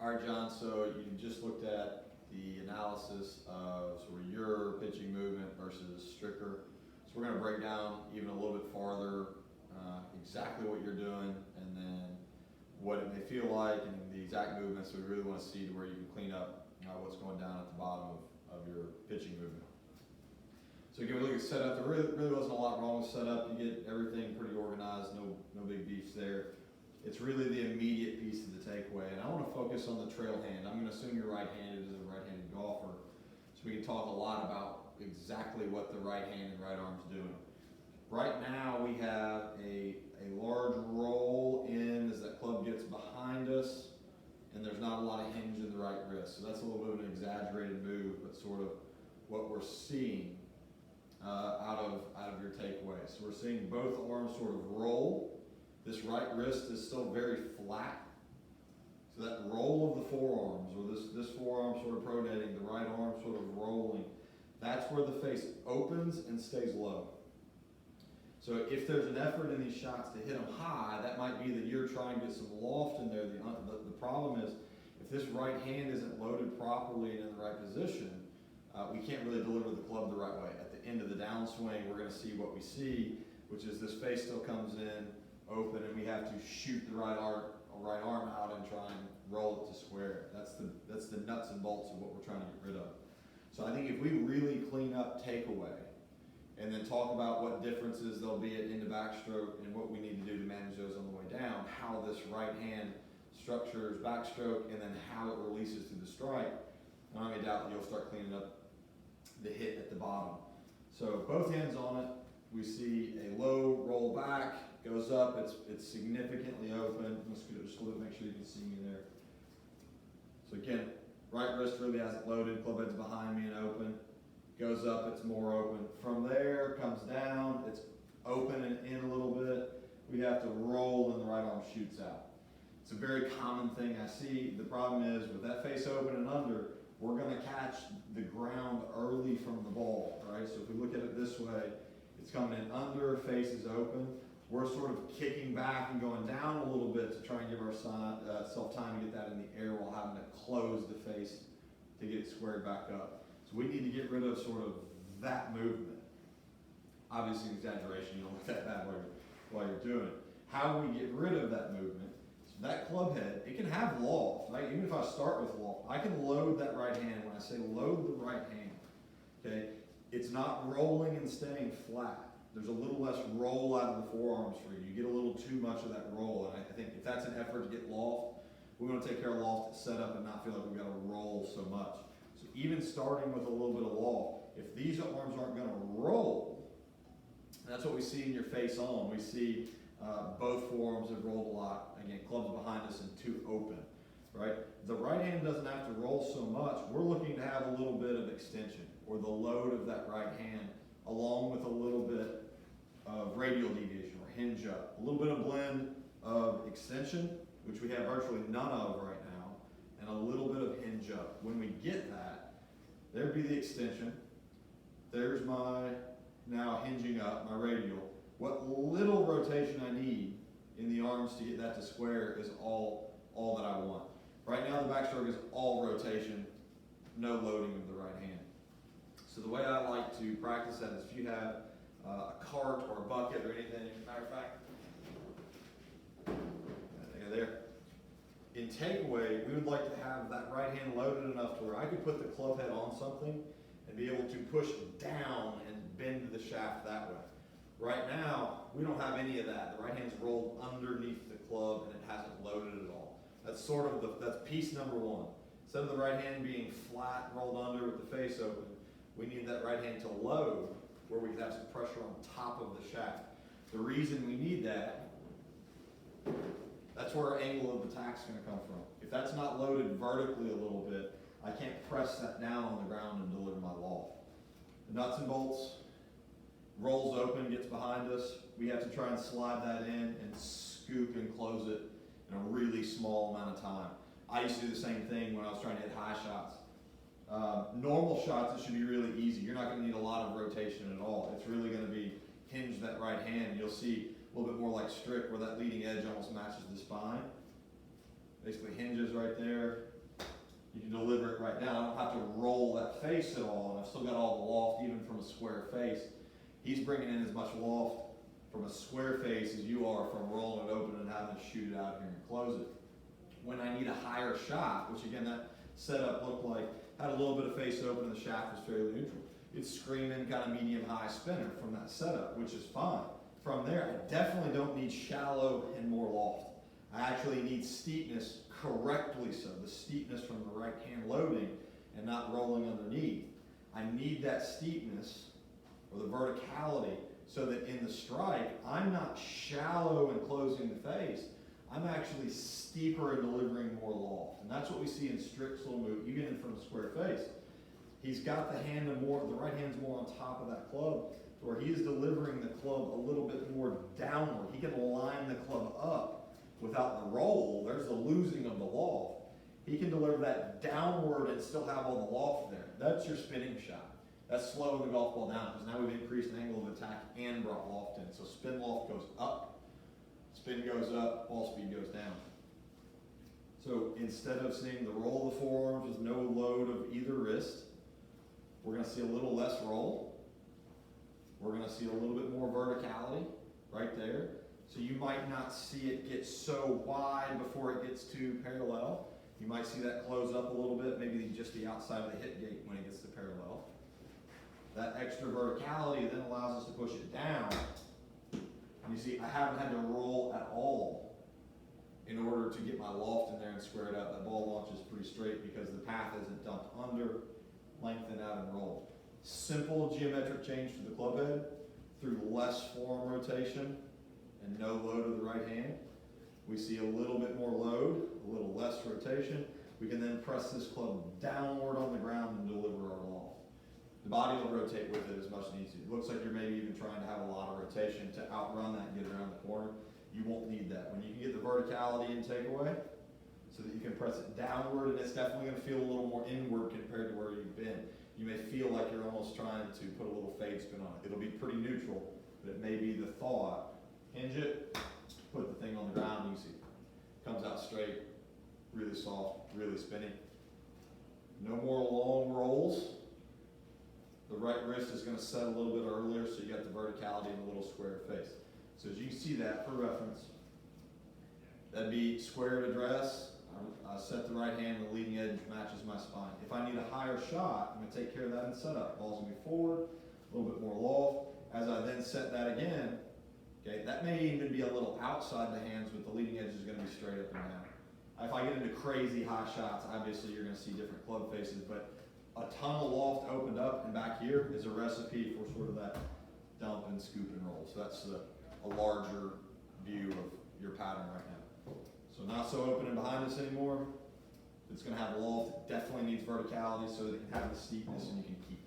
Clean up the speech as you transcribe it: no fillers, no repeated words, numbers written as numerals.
All right, John, so you just looked at the analysis of sort of your pitching movement versus Stricker. So we're going to break down even a little bit farther exactly what you're doing and then what it may feel like and the exact movements we really want to see to where you can clean up what's going down at the bottom of your pitching movement. So again, we look at setup. There really wasn't a lot wrong with setup. You get everything pretty organized, no big beefs there. It's really the immediate piece of the takeaway, and I want to focus on the trail hand. I'm going to assume you're right-handed as a right-handed golfer, so we can talk a lot about exactly what the right hand and right arm's doing. Right now, we have a large roll in as that club gets behind us, and there's not a lot of hinge in the right wrist. So that's a little bit of an exaggerated move, but sort of what we're seeing out of your takeaway. So we're seeing both arms sort of roll. This right wrist is still very flat. So that roll of the forearms, or this forearm sort of pronating, the right arm sort of rolling, that's where the face opens and stays low. So if there's an effort in these shots to hit them high, that might be that you're trying to get some loft in there. The problem is, if this right hand isn't loaded properly and in the right position, we can't really deliver the club the right way. At the end of the downswing, we're going to see what we see, which is this face still comes in open, and we have to shoot the right arm out and try and roll it to square. That's the nuts and bolts of what we're trying to get rid of. So I think if we really clean up takeaway, and then talk about what differences there'll be at end of backstroke and what we need to do to manage those on the way down, how this right hand structures backstroke, and then how it releases to the strike, I don't have any doubt that you'll start cleaning up the hit at the bottom. So both hands on it, we see a low roll back, goes up, it's significantly open. Let's scoot it just a little bit, make sure you can see me there. So again, right wrist really hasn't loaded, club head's behind me and open. Goes up, it's more open. From there, comes down, it's open and in a little bit. We have to roll and the right arm shoots out. It's a very common thing I see. The problem is with that face open and under, we're going to catch the ground early from the ball, right? So if we look at it this way, it's coming in under, face is open. We're sort of kicking back and going down a little bit to try and give ourselves time to get that in the air while having to close the face to get it squared back up. So we need to get rid of sort of that movement. Obviously, exaggeration, you don't look that bad while you're doing it. How do we get rid of that movement? So that club head, it can have loft, right? Even if I start with loft, I can load that right hand. When I say load the right hand, okay, it's not rolling and staying flat. There's a little less roll out of the forearms for you. You get a little too much of that roll, and I think if that's an effort to get loft, we want to take care of loft at setup and not feel like we've got to roll so much. So even starting with a little bit of loft, if these arms aren't going to roll, that's what we see in your face on. We see both forearms have rolled a lot. Again, clubs behind us and too open, right? The right hand doesn't have to roll so much. We're looking to have a little bit of extension or the load of that right hand along with a little bit of radial deviation or hinge up. A little bit of blend of extension, which we have virtually none of right now, and a little bit of hinge up. When we get that, there'd be the extension. There's my now hinging up, my radial. What little rotation I need in the arms to get that to square is all that I want. Right now the backstroke is all rotation, no loading of the right hand. So the way I like to practice that is if you have a cart or a bucket or anything, as a matter of fact, there. In takeaway, we would like to have that right hand loaded enough to where I could put the club head on something and be able to push down and bend the shaft that way. Right now, we don't have any of that. The right hand's rolled underneath the club and it hasn't loaded at all. That's sort of that's piece number one. Instead of the right hand being flat and rolled under with the face open, we need that right hand to load where we can have some pressure on top of the shaft. The reason we need that, that's where our angle of attack is going to come from. If that's not loaded vertically a little bit, I can't press that down on the ground and deliver my loft. The nuts and bolts, rolls open, gets behind us. We have to try and slide that in and scoop and close it in a really small amount of time. I used to do the same thing when I was trying to hit high shots. Normal shots, it should be really easy. You're not going to need a lot of rotation at all. It's really going to be hinge that right hand. You'll see a little bit more like strict where that leading edge almost matches the spine. basically hinges right there. You can deliver it right down. I don't have to roll that face at all, and I've still got all the loft even from a square face. He's bringing in as much loft from a square face as you are from rolling it open and having to shoot it out here and close it. When I need a higher shot, which again that setup looked like, had a little bit of face open and the shaft was fairly neutral. It's screaming kind of medium high spinner from that setup, which is fine. From there, I definitely don't need shallow and more loft. I actually need steepness correctly so, the steepness from the right hand loading and not rolling underneath. I need that steepness or the verticality so that in the strike, I'm not shallow and closing the face. I'm actually steeper and delivering more loft. And that's what we see in Strick's little move, even from the square face. He's got the right hand's more on top of that club, where he is delivering the club a little bit more downward. He can line the club up without the roll. There's the losing of the loft. He can deliver that downward and still have all the loft there. That's your spinning shot. That's slowing the golf ball down, because now we've increased the angle of attack and brought loft in. So spin loft goes up, spin goes up, ball speed goes down. So instead of seeing the roll of the forearms with no load of either wrist, we're going to see a little less roll. We're going to see a little bit more verticality right there. So you might not see it get so wide before it gets to parallel. You might see that close up a little bit, maybe just the outside of the hit gate when it gets to parallel. That extra verticality then allows us to push it down. And you see, I haven't had to roll at all in order to get my loft in there and square it up. That ball launches pretty straight because the path isn't dumped under, lengthened out, and rolled. Simple geometric change to the club head through less forearm rotation and no load of the right hand. We see a little bit more load, a little less rotation. We can then press this club downward on the ground and deliver our loft. The body will rotate with it as much as needs to. It looks like you're maybe even trying to have a lot of rotation to outrun that and get around the corner. You won't need that. When you can get the verticality and takeaway, so that you can press it downward, and it's definitely going to feel a little more inward compared to where you've been. You may feel like you're almost trying to put a little fade spin on it. It'll be pretty neutral, but it may be the thought. Hinge it, put the thing on the ground, and you see it comes out straight, really soft, really spinny. No more long rolls. The right wrist is going to set a little bit earlier, so you got the verticality and the little square face. So as you can see that for reference, that'd be square at address. I set the right hand, the leading edge matches my spine. If I need a higher shot, I'm going to take care of that in setup. Ball's going to be forward, a little bit more loft. As I then set that again, okay, that may even be a little outside the hands, but the leading edge is going to be straight up and down. If I get into crazy high shots, obviously you're going to see different club faces, but a ton of loft opened up and back here is a recipe for sort of that dump and scoop and roll. So that's a larger view of your pattern right now. So not so open and behind us anymore. It's going to have loft. It definitely needs verticality so that it can have the steepness and you can keep